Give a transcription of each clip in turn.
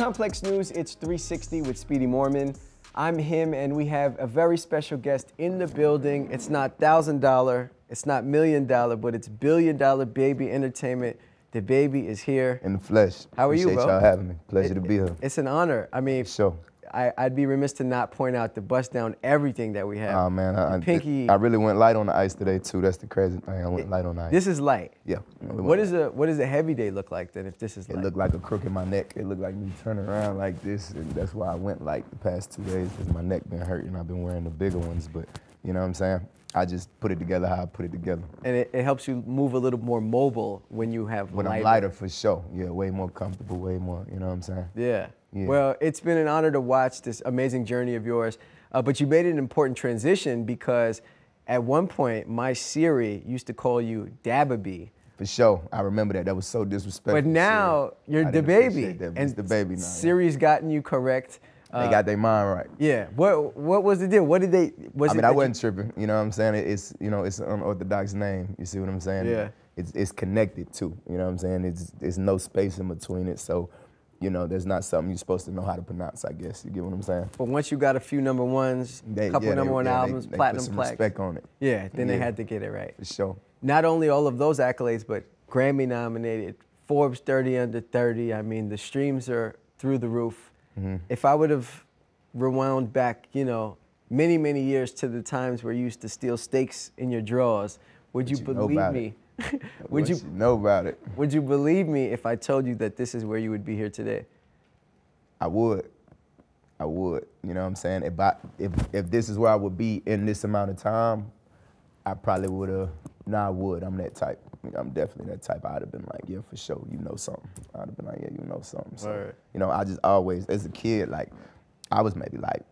Complex News, it's 360 with Speedy Morman. I'm him, and we have a very special guest in the building. It's not $1,000, it's not $1 million, but it's $1 billion baby entertainment. DaBaby is here. In the flesh. How are you, bro? Appreciate y'all having me. Pleasure to be here. It's an honor. I mean, sure. I'd be remiss to not point out the bust down everything that we have. Oh man, Pinky. I really went light on the ice today too. That's the crazy thing. I went light on the ice. This is light. Yeah. What does a heavy day look like then if this is light? It looked like a crook in my neck. It looked like me turning around like this, and that's why I went light the past 2 days, because my neck been hurting. I've been wearing the bigger ones, but you know what I'm saying? I just put it together how I put it together. And it helps you move a little more mobile when you have when I'm lighter, for sure. Yeah, way more comfortable, way more, you know what I'm saying? Yeah. Yeah. Well, it's been an honor to watch this amazing journey of yours, but you made an important transition because at one point, my Siri used to call you DaBaby. For sure, I remember that. That was so disrespectful. But now you're DaBaby, and DaBaby now. Siri's gotten you correct. They got their mind right. Yeah. What was the deal? What did they? I wasn't tripping. You know what I'm saying? It's it's an unorthodox name. You see what I'm saying? Yeah. It's connected too. You know what I'm saying? It's no space in between it. So, there's not something you're supposed to know how to pronounce, I guess. You get what I'm saying? But once you got a few number ones, a couple number one albums, they platinum put some plaques. respect on it. Yeah, then they had to get it right. For sure. Not only all of those accolades, but Grammy nominated, Forbes 30 under 30. I mean, the streams are through the roof. Mm-hmm. If I would have rewound back, many, many years to the times where you used to steal steaks in your drawers, would you believe me? Would you know about it? Would you believe me if I told you that this is where you would be here today? I would. I would. You know what I'm saying? If this is where I would be in this amount of time, I probably would have. I would. I'm that type. I'm definitely that type. I'd have been like, yeah, for sure, you know something. I'd have been like, yeah, you know something. So, I just always, as a kid, like, I was maybe like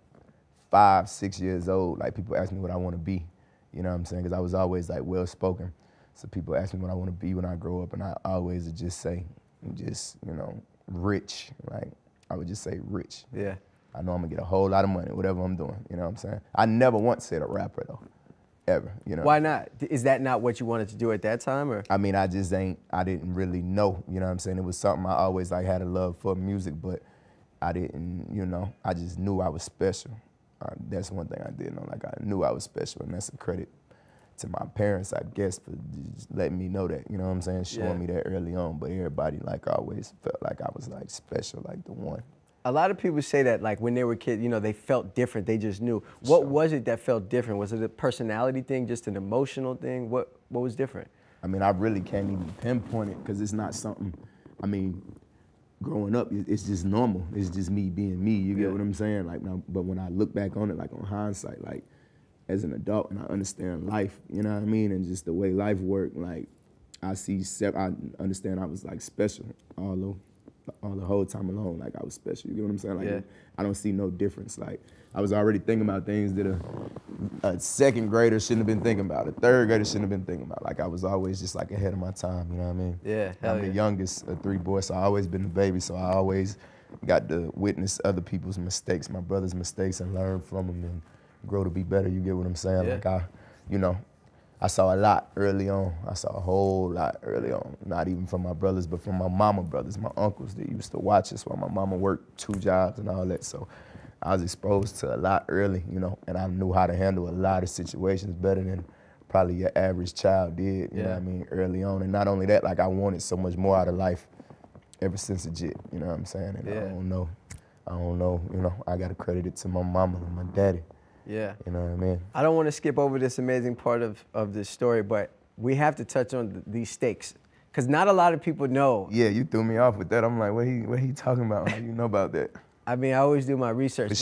5, 6 years old. Like, people ask me what I want to be. You know what I'm saying? Because I was always like well-spoken. So people ask me what I want to be when I grow up, and I always would just say, rich. Like, I would just say rich. Yeah. I know I'm gonna get a whole lot of money, whatever I'm doing. You know what I'm saying? I never once said a rapper though, ever. Why not? Is that not what you wanted to do at that time, or? I mean, I didn't really know. You know what I'm saying? It was something I always had a love for music, but I didn't. I just knew I was special. That's one thing I did know. Like, I knew I was special, and that's a credit to my parents, I guess, for just letting me know that. You know what I'm saying? Showing me that early on. But everybody, like, always felt like I was like special, like the one. A lot of people say that, like, when they were kids, they felt different. They just knew. What was it that felt different? Was it a personality thing, just an emotional thing? What was different? I mean, I really can't even pinpoint it because it's not something. I mean, growing up, it's just normal. It's just me being me. You get what I'm saying? Like, now, but when I look back on it, like, on hindsight, like, as an adult, and I understand life, you know what I mean, and just the way life worked, like, I understand I was like special all the whole time alone. Like, I was special. You get what I'm saying? Like, I don't see no difference. Like, I was already thinking about things that a second grader shouldn't have been thinking about, a third grader shouldn't have been thinking about. Like, I was always just like ahead of my time. You know what I mean? Yeah. I'm the youngest of 3 boys, so I always been the baby. So I always got to witness other people's mistakes, my brother's mistakes, and learn from them and grow to be better. You get what I'm saying? Yeah. Like, I saw a lot early on. I saw a whole lot early on. Not even from my brothers, but from my mama brothers, my uncles that used to watch us while my mama worked 2 jobs and all that. So I was exposed to a lot early, and I knew how to handle a lot of situations better than probably your average child did, you know what I mean, early on. And not only that, like, I wanted so much more out of life ever since a jit, you know what I'm saying? And I don't know, I got to credit it to my mama and my daddy. Yeah. You know what I mean? I don't want to skip over this amazing part of this story, but we have to touch on these stakes, because not a lot of people know. Yeah, you threw me off with that. I'm like, what he talking about? How you know about that? I mean, I always do my research. For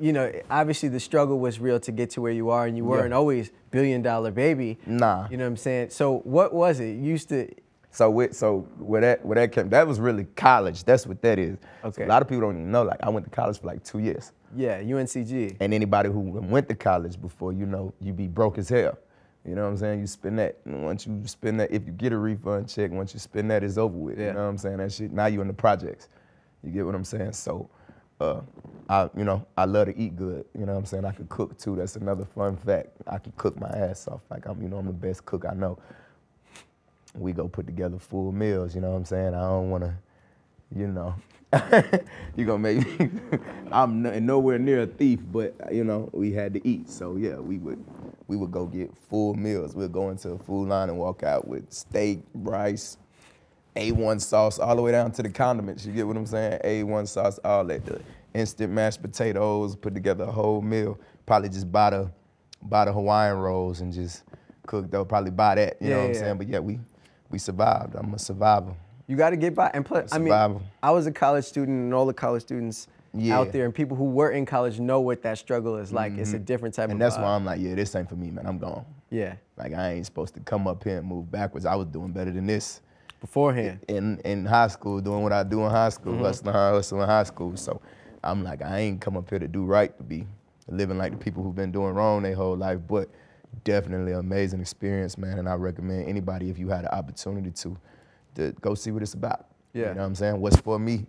sure. Obviously the struggle was real to get to where you are, and you weren't always $1 billion baby. Nah. You know what I'm saying? So what was it? You used to. So where that came, that was really college. That's what that is. Okay. So a lot of people don't even know. Like, I went to college for like 2 years. Yeah, UNCG. And anybody who went to college before, you be broke as hell. You know what I'm saying? You spend that. And once you spend that, if you get a refund check, once you spend that, it's over with. Yeah. You know what I'm saying? That shit. Now you in the projects. You get what I'm saying? So, I love to eat good. You know what I'm saying? I can cook too. That's another fun fact. I can cook my ass off. Like, I'm the best cook I know. We go put together full meals. You know what I'm saying? I don't want to you know, you gonna make me, I'm nowhere near a thief, but you know, we had to eat. So yeah, we would go get full meals. We'd go into a food line and walk out with steak, rice, A1 sauce, all the way down to the condiments. You get what I'm saying? A1 sauce, all that. The instant mashed potatoes, put together a whole meal. Probably just buy the Hawaiian rolls and just cook though. Probably buy that, you know what I'm saying? But yeah, we survived. I'm a survivor. You got to get by. And plus, I mean, I was a college student, and all the college students out there, and people who were in college know what that struggle is like. It's a different type of vibe. And that's why I'm like, yeah, this ain't for me, man. I'm gone. Yeah. Like, I ain't supposed to come up here and move backwards. I was doing better than this. Beforehand. In high school, doing what I do in high school, hustling in high school. So I'm like, I ain't come up here to do right, to be living like the people who've been doing wrong their whole life. But definitely an amazing experience, man. And I recommend anybody, if you had the opportunity to go see what it's about. Yeah. You know what I'm saying? What's for me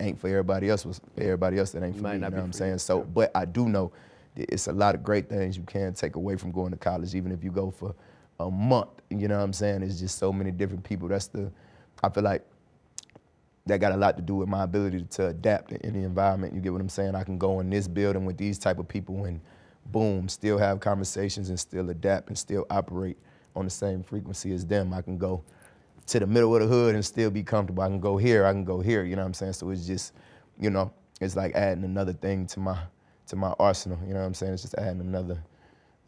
ain't for everybody else. What's for everybody else that ain't for me. You know what I'm saying? So, but I do know that it's a lot of great things you can take away from going to college, even if you go for a month. You know what I'm saying? It's just so many different people. I feel like that got a lot to do with my ability to adapt in the environment. You get what I'm saying? I can go in this building with these type of people and boom, still have conversations and still adapt and still operate on the same frequency as them. I can go to the middle of the hood and still be comfortable. I can go here, you know what I'm saying? So it's just, you know, it's like adding another thing to my arsenal, you know what I'm saying? It's just adding another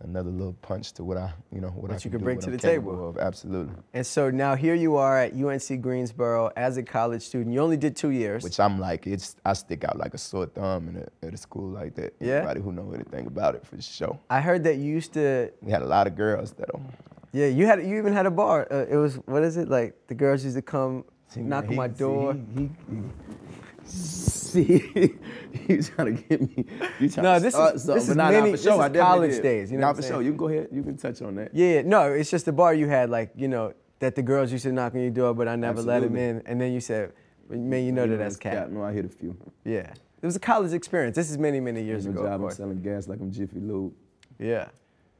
little punch to what I can bring to the table. Absolutely. And so now here you are at UNC Greensboro as a college student. You only did 2 years. Which I'm like, I stick out like a sore thumb at a school like that. Yeah? Anybody who know anything about it, for sure. I heard that you used to... We had a lot of girls though. Yeah, you even had a bar. It was, what is it, like the girls used to come knock on my door. See, he's trying to get me. This is college days. You know, for sure. You can go ahead. You can touch on that. Yeah, no, it's just the bar you had, like, you know, that the girls used to knock on your door, but I never let them in. And then you said, man, you know that's cat. No, I hit a few. Yeah, it was a college experience. This is many, many years ago. I'm selling gas like I'm Jiffy Lube. Yeah.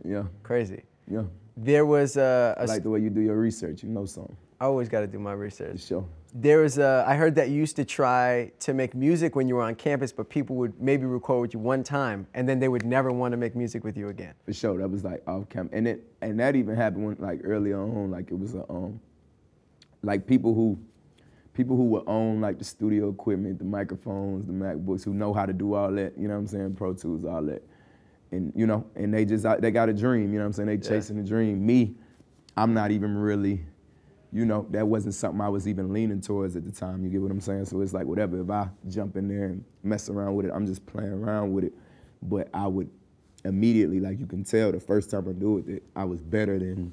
Yeah. Crazy. Yeah. There was I like the way you do your research. You know something. I always got to do my research. For sure. There was I heard that you used to try to make music when you were on campus, but people would maybe record with you one time, and then they would never want to make music with you again. For sure, that was like off camp, and that even happened when, like, early on, like it was like people who would own like the studio equipment, the microphones, the MacBooks, who know how to do all that. You know what I'm saying? Pro Tools, all that, and you know, and they got a dream. You know what I'm saying? They chasing a dream. Me, I'm not even really. You know, that wasn't something I was even leaning towards at the time, you get what I'm saying? So it's like, whatever, if I jump in there and mess around with it, I'm just playing around with it. But I would immediately, like you can tell, the first time I do it, that I was better than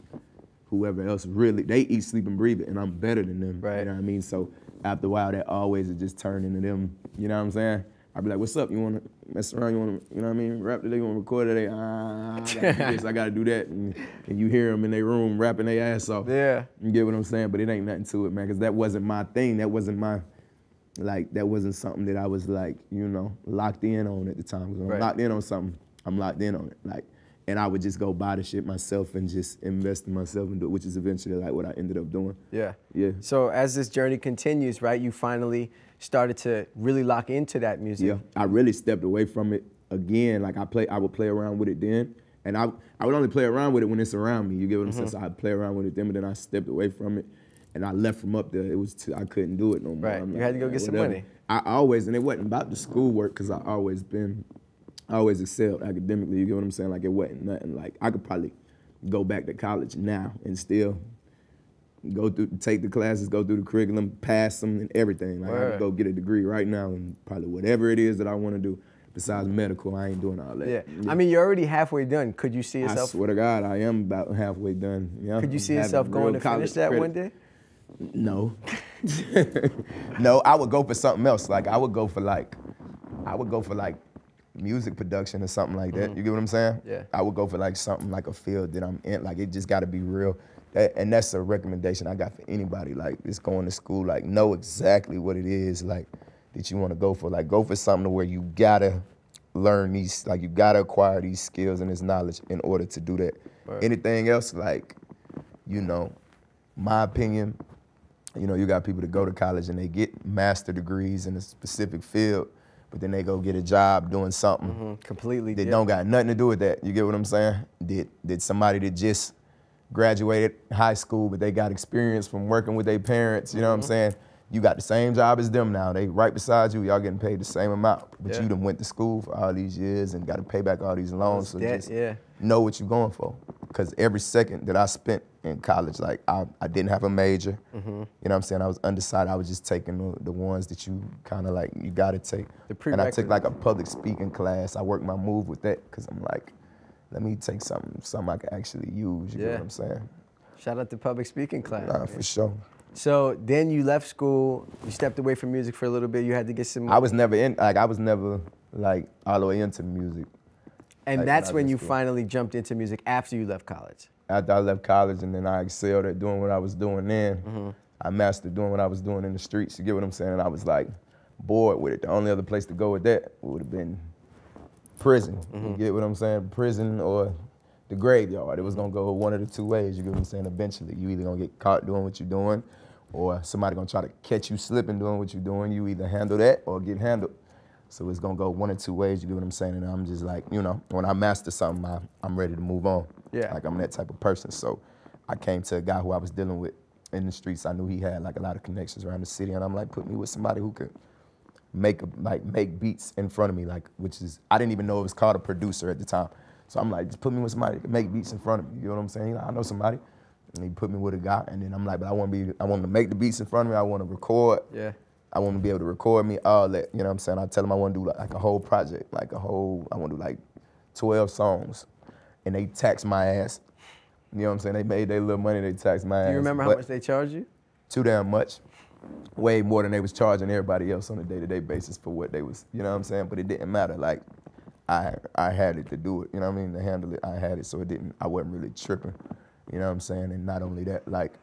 whoever else really. They eat, sleep, and breathe it, and I'm better than them, right. You know what I mean? So after a while, that always would just turn into them, you know what I'm saying? I'd be like, what's up? You want to mess around? You want to, you know what I mean? Rap today, you want to record today? I got to do this, I got to do that. And you hear them in their room rapping their ass off. Yeah. You get what I'm saying? But it ain't nothing to it, man, because that wasn't my thing. That wasn't my, like, that wasn't something that I was, like, you know, locked in on at the time. Because when I'm locked in on something, I'm locked in on it. Like, and I would just go buy the shit myself and just invest in myself and do it, which is eventually, like, what I ended up doing. Yeah. Yeah. So as this journey continues, right, you finally started to really lock into that music. Yeah, I really stepped away from it again. Like I would play around with it then, and I would only play around with it when it's around me. You get what I'm saying? So I'd play around with it then, but then I stepped away from it, and I left from up there. It was I couldn't do it no more. Right, you had to go get some money. I always, and it wasn't about the schoolwork, because I always excelled academically. You get what I'm saying? Like it wasn't nothing. Like I could probably go back to college now and still take the classes, go through the curriculum, pass them and everything. Like I could go get a degree right now and probably whatever it is that I want to do. Besides medical, I ain't doing all that. Yeah. I mean, you're already halfway done. Could you see yourself? I swear to God, I am about halfway done. Yeah. Could you see yourself going to finish that one day? No. No, I would go for something else. Like I would go for like music production or something like that. You get what I'm saying? Yeah. I would go for like something like a field that I'm in. Like it just got to be real. And that's a recommendation I got for anybody. Like just going to school, like know exactly what it is like that you want to go for. Like go for something where you gotta learn these, like you gotta acquire these skills and this knowledge in order to do that. Right. Anything else, like, you know, my opinion You know, you got people that go to college and they get master degrees in a specific field, but then they go get a job doing something completely that different. don't got nothing to do with that. You get what I'm saying? Did somebody that just graduated high school, but they got experience from working with their parents, you know what I'm saying? You got the same job as them now. They right beside you, y'all getting paid the same amount. But you done went to school for all these years and got to pay back all these loans. So just know what you're going for. Because every second that I spent in college, like I didn't have a major. You know what I'm saying? I was undecided. I was just taking the ones that you kind of like, you got to take. And I took like a public speaking class. I worked my move with that because I'm like, let me take something I can actually use. You know what I'm saying? Shout out to public speaking class. Nah, for sure. So then you left school, you stepped away from music for a little bit, you had to get some... I was never like all the way into music. And like, that's when you finally jumped into music after you left college? After I left college, and then I excelled at doing what I was doing then. I mastered doing what I was doing in the streets, you get what I'm saying? And I was like bored with it. The only other place to go with that would have been prison, you get what I'm saying? Prison or the graveyard. It was gonna go one of the two ways, you get what I'm saying? Eventually, you either gonna get caught doing what you're doing, or somebody gonna try to catch you slipping doing what you're doing. You either handle that or get handled. So it's gonna go one or two ways, you get what I'm saying? And I'm just like, you know, when I master something, I'm ready to move on. Like I'm that type of person. So I came to a guy who I was dealing with in the streets. I knew he had like a lot of connections around the city, and I'm like, put me with somebody who could make beats in front of me, like, which is, I didn't even know it was called a producer at the time. So I'm like, just put me with somebody that can make beats in front of me. You know what I'm saying? I know somebody. And he put me with a guy, and then I'm like, but I want to make the beats in front of me. I want to record. I want to be able to record me, all that. You know what I'm saying? I tell him I want to do like a whole project, I want to do like 12 songs. And they taxed my ass. You know what I'm saying? They made their little money, they taxed my ass. Do you remember how much they charged you? Too damn much. Way more than they was charging everybody else on a day-to-day basis for what they was, you know what I'm saying? But it didn't matter. Like, I had it to do it, you know what I mean? To handle it, I had it, so I wasn't really tripping, you know what I'm saying? And not only that, like,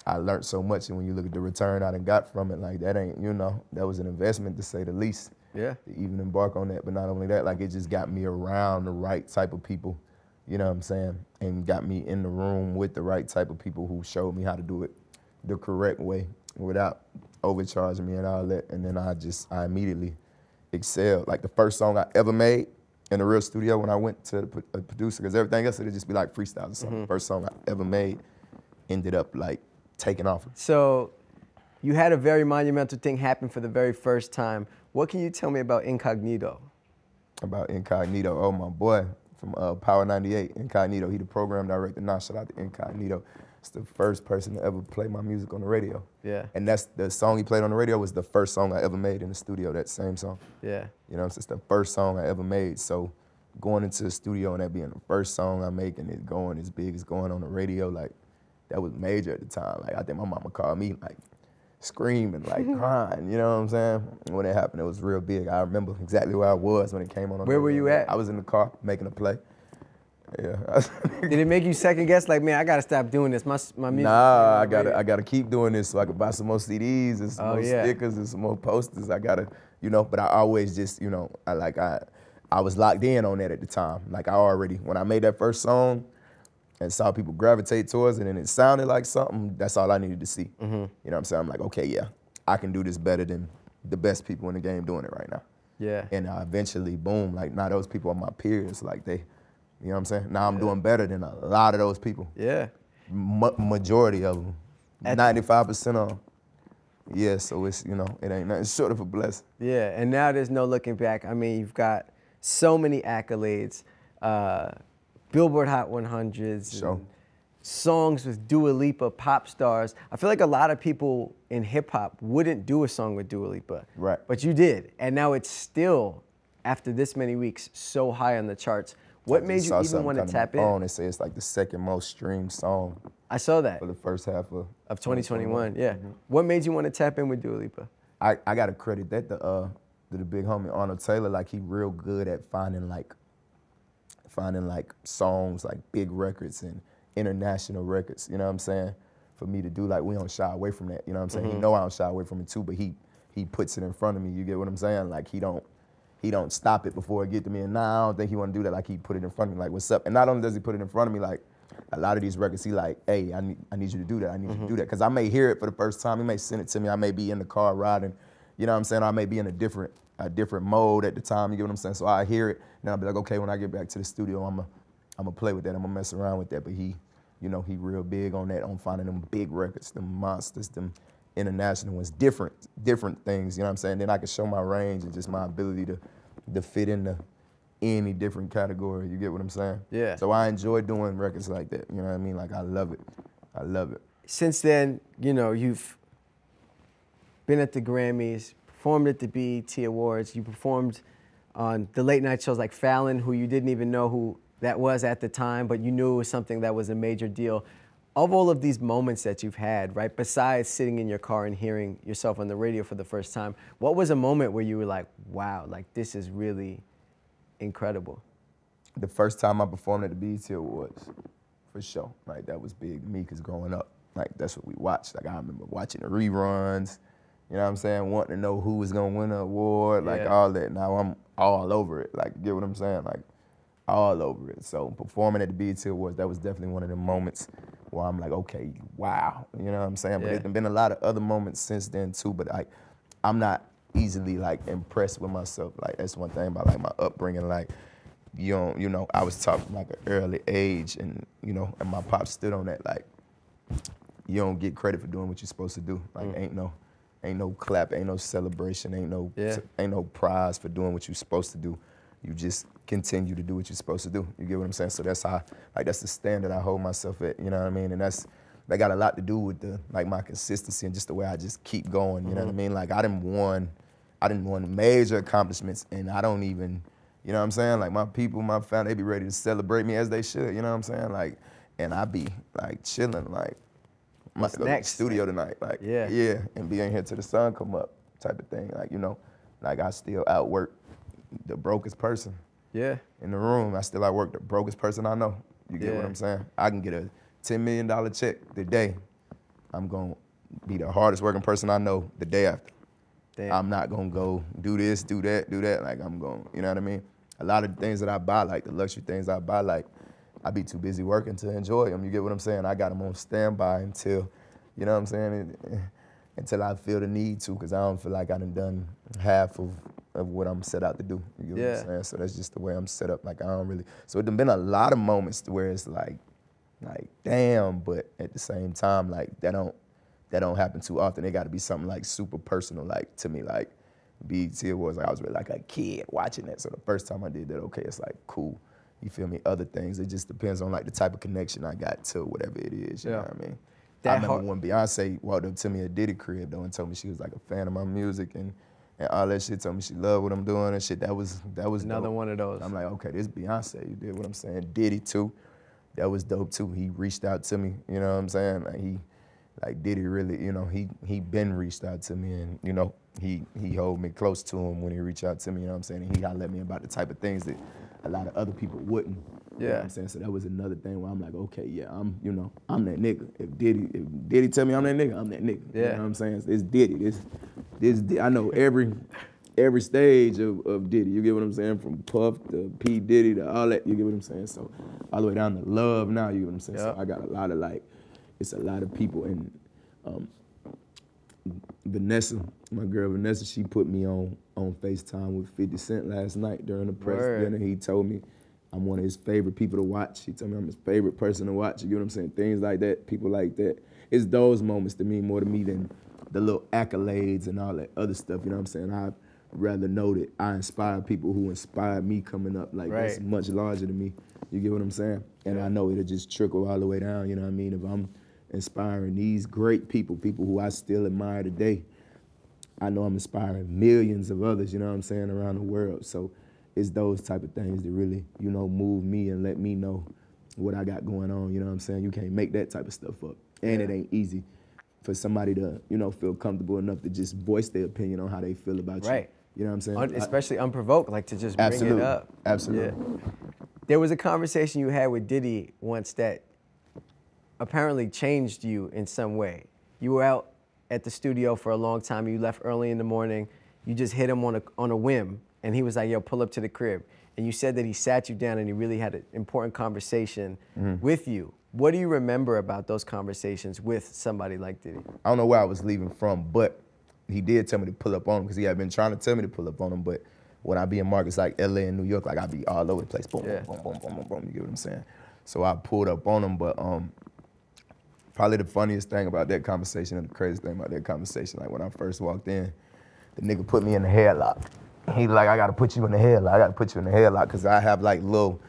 I learned so much, and when you look at the return I done got from it, like, that ain't, you know, that was an investment to say the least. To even embark on that. But not only that, like, it just got me around the right type of people, you know what I'm saying? And got me in the room with the right type of people who showed me how to do it the correct way without overcharging me and all that. And then I immediately excelled. Like, the first song I ever made in a real studio when I went to a producer, because everything else would just be like freestyles or something. The first song I ever made ended up like taking off. So you had a very monumental thing happen for the very first time. What can you tell me about Incognito? About Incognito? Oh, my boy from Power 98, Incognito. He the program director now. Shout out to Incognito. It's the first person to ever play my music on the radio. And that's the song he played on the radio was the first song I ever made in the studio, that same song. You know, it's the first song I ever made. So going into the studio and that being the first song I make and it going as big as going on the radio, like, that was major at the time. Like, I think my mama called me, like, screaming, like, crying, you know what I'm saying? When it happened, it was real big. I remember exactly where I was when it came on. Where were you at? I was in the car making a play. Did it make you second guess, like, man, I gotta stop doing this? My music. Nah, I gotta keep doing this so I can buy some more CDs and some more stickers and some more posters. I gotta, you know, but I always just, you know, I was locked in on that at the time. Like, when I made that first song and saw people gravitate towards it and it sounded like something, that's all I needed to see. You know what I'm saying? I'm like, okay, yeah, I can do this better than the best people in the game doing it right now. And eventually, boom, like, now those people are my peers. Like, you know what I'm saying? Now I'm doing better than a lot of those people. Majority of them. 95% of them. So it's, you know, it ain't nothing short of a blessing. And now there's no looking back. I mean, you've got so many accolades, Billboard Hot 100s, and songs with Dua Lipa, pop stars. I feel like a lot of people in hip hop wouldn't do a song with Dua Lipa. But you did. And now it's still, after this many weeks, so high on the charts. What made you even want to tap in? They say it's like the second most streamed song. I saw that. For the first half of 2021, What made you want to tap in with Dua Lipa? I got to credit that to the big homie Arnold Taylor. Like, he real good at finding songs, like big records and international records, you know what I'm saying? For me to do, like, we don't shy away from that, you know what I'm saying? He know I don't shy away from it too, but he puts it in front of me, you get what I'm saying? Like, he don't stop it before it get to me, and now I don't think he want to do that. Like, he put it in front of me, like, what's up? And not only does he put it in front of me, like, a lot of these records, he like, hey, I need you to do that. I need you to do that. Because I may hear it for the first time. He may send it to me. I may be in the car riding. You know what I'm saying? I may be in a different mode at the time. You get what I'm saying? So I hear it, and then I'll be like, okay, when I get back to the studio, I'm gonna play with that. I'm gonna mess around with that. But he, you know, he real big on that, on finding them big records, them monsters, them international ones, different things. You know what I'm saying? Then I can show my range and just my ability to fit into any different category. You get what I'm saying? Yeah. So I enjoy doing records like that. You know what I mean? Like I love it. I love it. Since then, you know, you've been at the Grammys, performed at the BET Awards, you performed on the late night shows like Fallon, who you didn't even know who that was at the time, but you knew it was something that was a major deal. Of all of these moments that you've had, right, besides sitting in your car and hearing yourself on the radio for the first time, what was a moment where you were like, wow, like this is really incredible? The first time I performed at the BET Awards, for sure. Like that was big to me, because growing up, like that's what we watched. Like I remember watching the reruns, you know what I'm saying, wanting to know who was gonna win the award, like all that. Now I'm all over it, like, get what I'm saying? Like, all over it. So performing at the BET Awards, that was definitely one of the moments where I'm like, okay, wow, you know what I'm saying? But there's been a lot of other moments since then too, but like, I'm not easily like impressed with myself. Like that's one thing about like my upbringing, like, you know, I was taught from like an early age, and you know, and my pop stood on that, like, you don't get credit for doing what you're supposed to do. Like ain't no clap, ain't no celebration, ain't no prize for doing what you're supposed to do. You just continue to do what you're supposed to do. You get what I'm saying? So that's how, like, that's the standard I hold myself at, you know what I mean? And that got a lot to do with like my consistency and just the way I just keep going, you know what I mean? Like I done won major accomplishments, and I don't even, you know what I'm saying? Like my people, my family, they be ready to celebrate me as they should, you know what I'm saying? Like, and I be like chilling, like, I'm about to go to the studio tonight, like, and be in here till the sun come up type of thing. Like, you know, like I still outwork the brokest person in the room. I still outwork the brokest person I know. You get what I'm saying? I can get a $10 million check today. I'm gonna be the hardest working person I know the day after. Damn. I'm not gonna go do this, do that, do that. Like I'm going, you know what I mean? A lot of the things that I buy, like the luxury things I buy, like I be too busy working to enjoy them. You get what I'm saying? I got them on standby until, you know what I'm saying? Until I feel the need to, because I don't feel like I done half of what I'm set out to do. You get what I'm saying? So that's just the way I'm set up. Like I don't really, so there's been a lot of moments where it's like damn, but at the same time, like that don't happen too often. It gotta be something like super personal, like to me, like BET Awards, like I was really like a kid watching that. So the first time I did that, okay, it's like cool. You feel me? Other things, it just depends on like the type of connection I got to whatever it is, you know what I mean? I remember when Beyoncé walked up to me at Diddy crib though and told me she was like a fan of my music and all that shit, told me she loved what I'm doing and shit. That was another dope. one of those. I'm like, okay, this Beyoncé, you did what I'm saying. Diddy too, that was dope too. He reached out to me, you know what I'm saying? Like Diddy really, you know, he been reached out to me, and you know, he hold me close to him when he reached out to me, you know what I'm saying? And he hollered at me about the type of things that a lot of other people wouldn't. You know what I'm saying? So that was another thing where I'm like, okay, yeah, I'm that nigga. If Diddy tell me I'm that nigga, I'm that nigga. You know what I'm saying? It's Diddy. This I know every stage of Diddy. You get what I'm saying? From Puff to P. Diddy to all that. You get what I'm saying? So all the way down to Love now. You get what I'm saying? So I got a lot of like, it's a lot of people. And Vanessa, my girl Vanessa, she put me on FaceTime with 50 Cent last night during the press dinner. He told me I'm one of his favorite people to watch. He told me I'm his favorite person to watch. You get what I'm saying? Things like that, people like that. It's those moments to me more to me than the little accolades and all that other stuff. You know what I'm saying? I'd rather know that I inspire people who inspired me coming up. Like that's much larger than me. You get what I'm saying? And I know it'll just trickle all the way down. You know what I mean? If I'm inspiring these great people who I still admire today, I know I'm inspiring millions of others, you know what I'm saying, around the world. So it's those type of things that really, you know, move me and let me know what I got going on, you know what I'm saying? You can't make that type of stuff up. And it ain't easy for somebody to, you know, feel comfortable enough to just voice their opinion on how they feel about you. You know what I'm saying? Especially unprovoked, like to just bring it up. Absolutely. There was a conversation you had with Diddy once that apparently changed you in some way. You were out at the studio for a long time. You left early in the morning. You just hit him on a whim, and he was like, yo, pull up to the crib. And you said that he sat you down and he really had an important conversation with you. What do you remember about those conversations with somebody like Diddy? I don't know where I was leaving from, but he did tell me to pull up on him because he had been trying to tell me to pull up on him. But when I be in markets like LA and New York, like I be all over the place. Boom, Yeah. boom, boom, boom, boom, boom. You get what I'm saying? So I pulled up on him, but probably the funniest thing about that conversation and the craziest thing about that conversation, like when I first walked in, the nigga put me in the headlock. He like, I gotta put you in the headlock. I gotta put you in the headlock because I have like little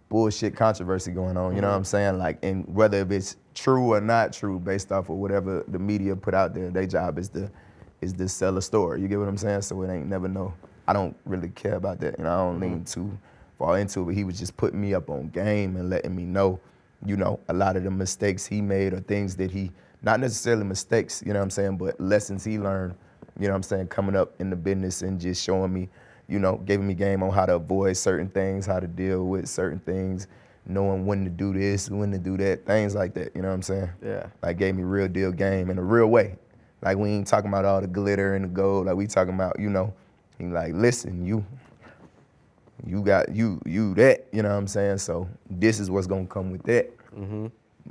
bullshit controversy going on. You know what I'm saying? Like, and whether if it's true or not true, based off of whatever the media put out there, their job is to sell a story. You get what I'm saying? So it ain't never no. I don't really care about that. You know, I don't lean too far into it. But he was just putting me up on game and letting me know, you know, a lot of the mistakes he made or things that he, not necessarily mistakes, you know what I'm saying, but lessons he learned, you know what I'm saying, coming up in the business and just showing me, you know, giving me game on how to avoid certain things, how to deal with certain things, knowing when to do this, when to do that, things like that, you know what I'm saying? Yeah. Like gave me real deal game in a real way. Like we ain't talking about all the glitter and the gold, like we talking about, you know, he like, listen, you got you that, you know what I'm saying? So this is what's gonna come with that.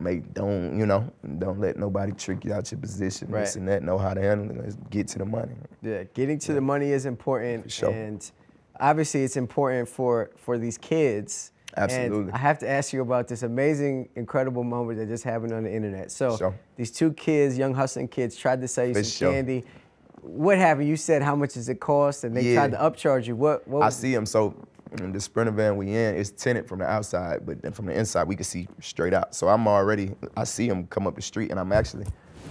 Don't let nobody trick you out your position, Right. this and that, know how to handle it, let's get to the money. Yeah, getting to the money is important. For sure. And obviously it's important for these kids. Absolutely. And I have to ask you about this amazing, incredible moment that just happened on the internet. So Sure. these two kids, young hustling kids, tried to sell you For some sure. candy. What happened? You said, how much does it cost? And they tried to upcharge you. What I was see him, so in the Sprinter van we in, it's tinted from the outside, but then from the inside we can see straight out. So I see him come up the street and I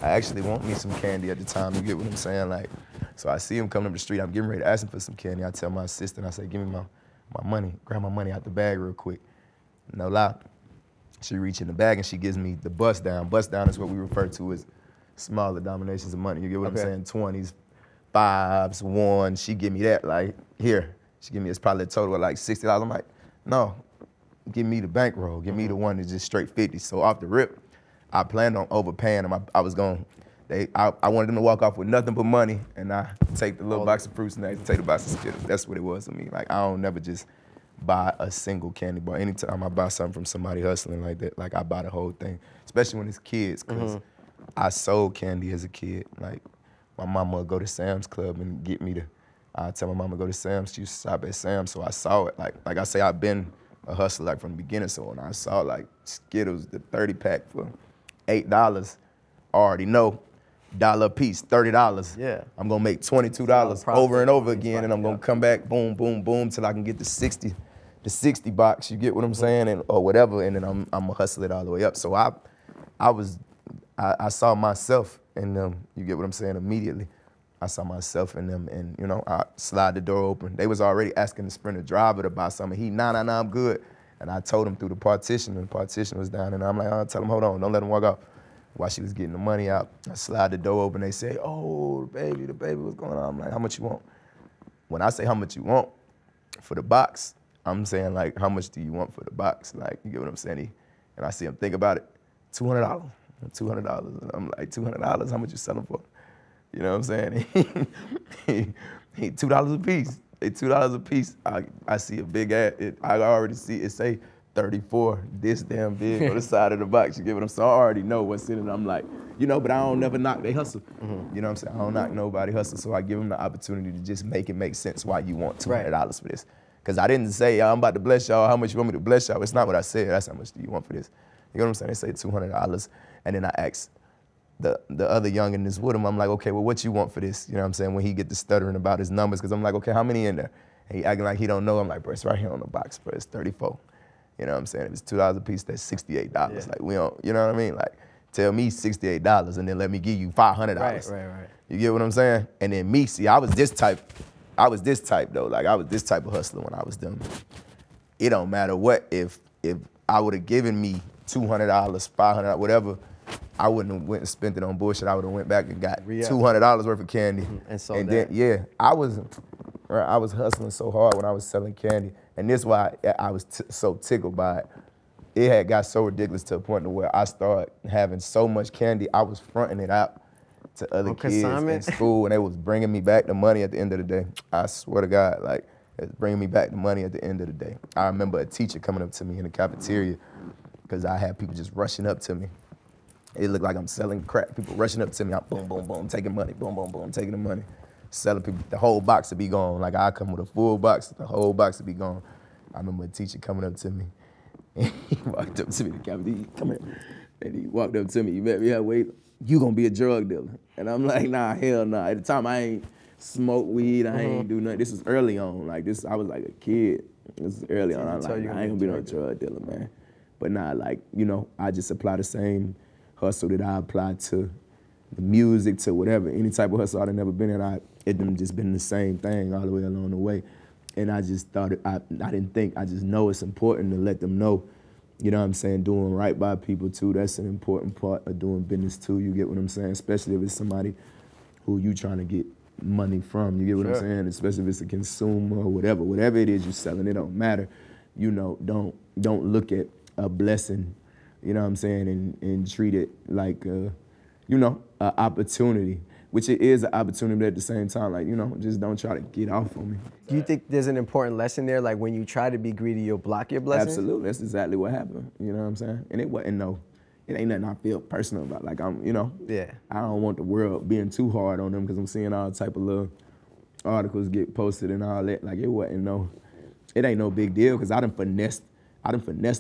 actually want me some candy at the time, you get what I'm saying? Like, so I see him coming up the street, I'm getting ready to ask him for some candy. I tell my assistant, I say, give me my money, grab my money out the bag real quick. No lie. She reach in the bag and she gives me the bust down. Bust down is what we refer to as smaller denominations of money. You get what I'm saying? 20s, 5s, 1. She give me that, like, here. She give me, it's probably a total of like $60. I'm like, no, give me the bankroll. Give me the one that's just straight 50. So off the rip, I planned on overpaying them. I wanted them to walk off with nothing but money, and I take the little box of fruits and I take the box of Skittles. That's what it was to me. Like, I don't never just buy a single candy bar. Anytime I buy something from somebody hustling like that, like I buy the whole thing, especially when it's kids, because I sold candy as a kid. Like, my mama would go to Sam's Club and get me I tell my mama to go to Sam's, she used to stop at Sam's, so I saw it. Like I say, I've been a hustler like from the beginning, so when I saw like Skittles, the 30 pack for $8, I already know, $1 a piece, $30. Yeah. I'm gonna make $22 over and over again, and I'm gonna come back, boom, boom, boom, till I can get the 60 box, you get what I'm saying, or whatever, and then I'm gonna hustle it all the way up. So I saw myself in them, you get what I'm saying, immediately. I saw myself in them, and you know, I slide the door open. They was already asking the Sprinter driver to buy something. He, nah, I'm good. And I told him through the partition, and the partition was down, and I'm like, oh, tell him, hold on, don't let him walk off. While she was getting the money out, I slide the door open, they say, oh, the baby, what's going on? I'm like, how much you want? When I say how much you want for the box, I'm saying like, how much do you want for the box? Like, you get what I'm saying? And I see him think about it, $200, $200. And I'm like, $200, how much you selling for? You know what I'm saying? He $2 a piece. They $2 a piece. I see a big ad. I already see it say 34, this damn big on the side of the box. You get what I'm saying? So I already know what's in it. I'm like, you know, but I don't never knock they hustle. You know what I'm saying? I don't knock nobody hustle. So I give them the opportunity to just make it make sense why you want $200 for this. Because I didn't say, I'm about to bless y'all, how much you want me to bless y'all? It's not what I said. That's how much do you want for this. You know what I'm saying? They say $200. And then I asked the other youngin' that's with him, I'm like, okay, well, what you want for this? You know what I'm saying? When he get to stuttering about his numbers, because I'm like, okay, how many in there? And he acting like he don't know. I'm like, bro, it's right here on the box, bro. It's 34. You know what I'm saying? If it's $2 a piece, that's $68. Yeah. Like, we don't, you know what I mean? Like, tell me $68 and then let me give you $500. Right. You get what I'm saying? And then me, see, I was this type though. Like, I was this type of hustler when I was done. It don't matter what, if I would have given me $200, $500, whatever, I wouldn't have went and spent it on bullshit. I would have went back and got $200 worth of candy. And then, yeah, I was hustling so hard when I was selling candy. And this is why I was so tickled by it. It had got so ridiculous to a point to where I started having so much candy, I was fronting it out to other kids in school, and they was bringing me back the money at the end of the day. I swear to God, like, it was bringing me back the money at the end of the day. I remember a teacher coming up to me in the cafeteria, because I had people just rushing up to me. It looked like I'm selling crack. People rushing up to me, I'm boom, boom, boom, taking money, boom, boom, boom, taking the money. Selling people, the whole box would be gone. Like I come with a full box, the whole box would be gone. I remember a teacher coming up to me, and he walked up to me, the captain, come here. And he walked up to me, you met me halfway, you gonna be a drug dealer. And I'm like, nah, hell nah. At the time, I ain't smoke weed, I ain't do nothing. This was early on, like this, I was like a kid. This was early on, I'm like, nah, I ain't gonna be no drug dealer, man. But nah, like, you know, I just apply the same hustle that I apply to the music, to whatever, any type of hustle I've never been in, it done just been the same thing all the way along the way. And I just thought, I didn't think, I just know it's important to let them know, you know what I'm saying, doing right by people too, that's an important part of doing business too, you get what I'm saying, especially if it's somebody who you trying to get money from, you get what I'm saying, especially if it's a consumer or whatever it is you're selling, it don't matter, you know, don't look at a blessing, you know what I'm saying, and treat it like, you know, an opportunity, which it is an opportunity, but at the same time, like, you know, just don't try to get off on me. Do you think there's an important lesson there? Like when you try to be greedy, you'll block your blessings? Absolutely, that's exactly what happened, you know what I'm saying? And it ain't nothing I feel personal about. Like I'm, you know, I don't want the world being too hard on them because I'm seeing all type of little articles get posted and all that. Like it ain't no big deal because I done finessed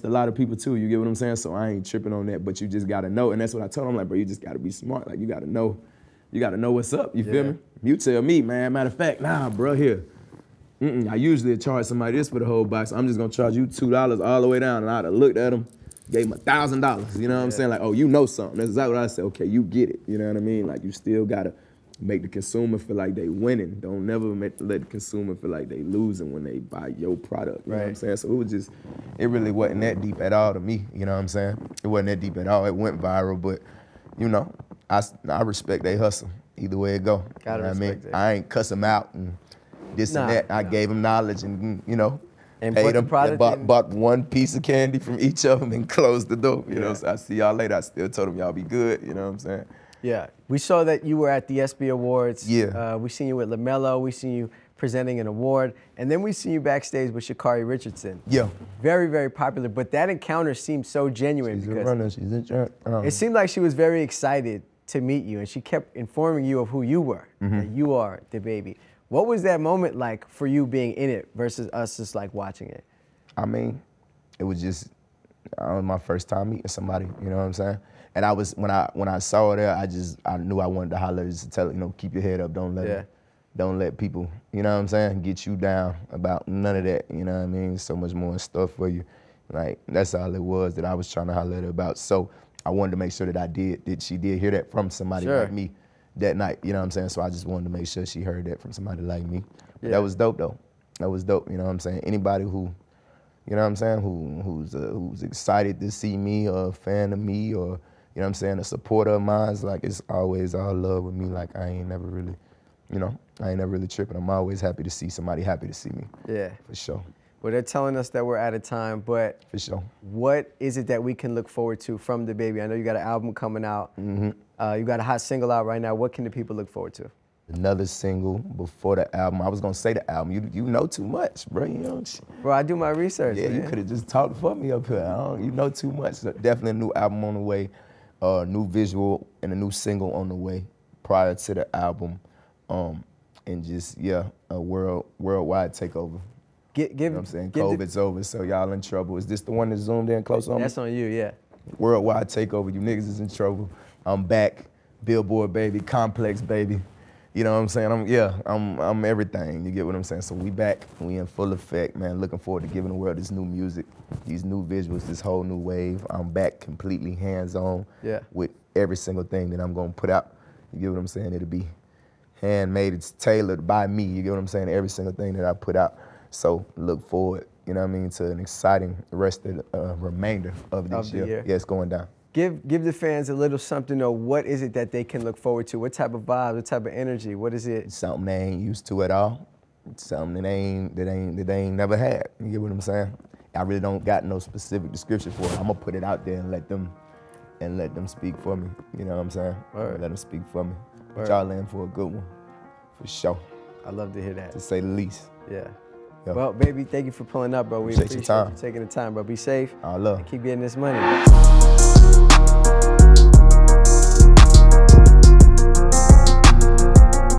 a lot of people too, you get what I'm saying? So I ain't tripping on that, but you just gotta know, and that's what I told him, like, bro, you just gotta be smart, like you gotta know what's up, you feel me? You tell me, man, matter of fact, nah, bro, here. I usually charge somebody this for the whole box, I'm just gonna charge you $2 all the way down, and I'd have looked at them, gave him $1,000, you know what I'm saying? Like, oh, you know something, that's exactly what I said, okay, you get it, you know what I mean? Like, you still gotta make the consumer feel like they winning. Don't never let the consumer feel like they losing when they buy your product. You know what I'm saying? So it really wasn't that deep at all to me. You know what I'm saying? It wasn't that deep at all. It went viral, but you know, I respect they hustle. Either way it go. Gotta respect it. I ain't cuss them out and this and that. I gave them knowledge and you know, and paid them. The bought one piece of candy from each of them and closed the door. You know, so I see y'all later. I still told them y'all be good. You know what I'm saying? Yeah, we saw that you were at the ESPY Awards. Yeah. We seen you with LaMelo. We seen you presenting an award. And then we seen you backstage with Sha'Carri Richardson. Yeah. Very, very popular. But that encounter seemed so genuine. She's a runner. She's in charge. It seemed like she was very excited to meet you. And she kept informing you of who you were. That you are DaBaby. What was that moment like for you being in it versus us just like watching it? I mean, it was just my first time meeting somebody. You know what I'm saying? And I was when I saw her there, I knew I wanted to holler just to tell her, you know, keep your head up, don't let people, you know what I'm saying, get you down about none of that. You know what I mean? So much more stuff for you. Like that's all it was that I was trying to holler at her about. So I wanted to make sure that she did hear that from somebody like me that night. You know what I'm saying? So I just wanted to make sure she heard that from somebody like me. But that was dope though. That was dope. You know what I'm saying? Anybody who, you know what I'm saying, who's excited to see me or a fan of me or, you know what I'm saying, a supporter of mine, like it's always all love with me. Like I ain't never really, you know, I ain't never really tripping. I'm always happy to see somebody happy to see me. Yeah. For sure. Well, they're telling us that we're out of time, but for sure. What is it that we can look forward to from DaBaby? I know you got an album coming out. You got a hot single out right now. What can the people look forward to? Another single before the album. I was gonna say the album. You know too much, bro. You know. Bro, I do my research. Yeah, man. You could have just talked for me up here. You know too much. So definitely a new album on the way. New visual and a new single on the way prior to the album, and just a worldwide takeover. You know what I'm saying? COVID's over, so y'all in trouble. Is this the one that zoomed in close on me? That's on you, yeah. Worldwide takeover. You niggas is in trouble. I'm back. Billboard baby, Complex baby. You know what I'm saying? I'm everything. You get what I'm saying? So we back. We in full effect, man. Looking forward to giving the world this new music, these new visuals, this whole new wave. I'm back completely hands-on with every single thing that I'm gonna put out. You get what I'm saying? It'll be handmade. It's tailored by me. You get what I'm saying? Every single thing that I put out. So look forward, you know what I mean, to an exciting rest of the remainder of this year. Yeah, it's going down. Give the fans a little something to know. What is it that they can look forward to? What type of vibe, what type of energy? What is it? Something they ain't used to at all. Something that they ain't never had. You get what I'm saying? I really don't got no specific description for it. I'm gonna put it out there and let them speak for me. You know what I'm saying? Let them speak for me. But y'all in for a good one, for sure. I love to hear that. To say the least. Yeah. Yeah. Well, baby, thank you for pulling up, bro. We appreciate you taking the time, bro. Be safe. I love. And keep getting this money.